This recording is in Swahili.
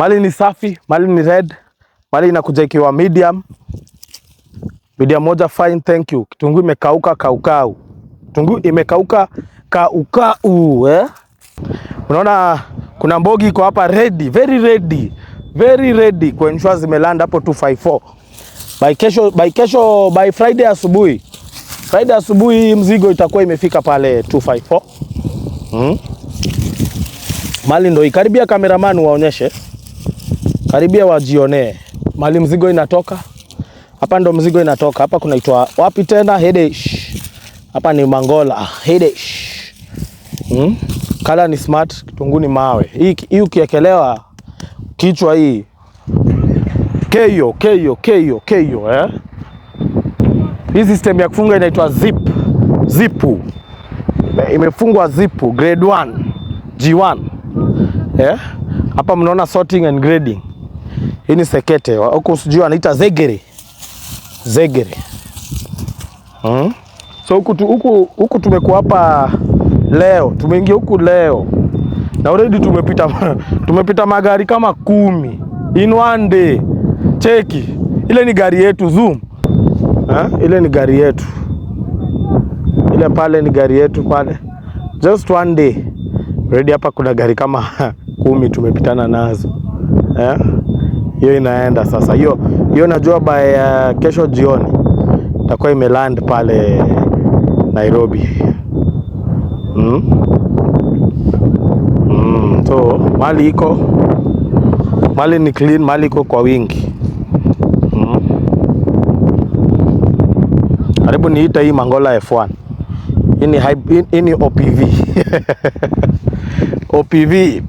Mali ni safi, mali ni red, mali inakuja ikiwa medium. Medium moja fine, thank you. Kitunguu imekauka kaukau. Kitunguu imekauka kaukau, Unaona kuna mbogi iko hapa ready, very ready. Very ready kwa ensure zimelanda hapo 254. By Friday asubuhi. Friday asubuhi mzigo itakuwa imefika pale 254. Mali ndo ikaribia, cameraman waonyeshe. Karibia wajionee. Mali mzigo inatoka. Hapa ndo mzigo inatoka. Hapa kunaitwa wapi tena? Hedesh. Hapa ni Mangola, Hedesh. Kala ni smart, kitunguu ni mawe. Hii ukiekelewa kichwa hii. Keyo. Hii system ya kufunga inaitwa zipu. Imefungwa zipu grade 1, G1. Hapa mnaona sorting and grading. Hii ni sekete. Huko sijui anaita zegere. So huku tumekuwa hapa leo. Tumeingia huku leo. Na already tumepita magari kama 10 in one day. Cheki. Ile ni gari yetu, zoom. Ile ni gari yetu. Ile pale ni gari yetu pale. Just one day. Already hapa kuna gari kama 10 tumepitana nazo. Hiyo inaenda sasa. Hiyo najua by kesho jioni itakuwa imeland pale Nairobi. So mali ni clean, mali iko kwa wingi. Karibu niita hii Mangola F1. Hii ni OPV. OPV.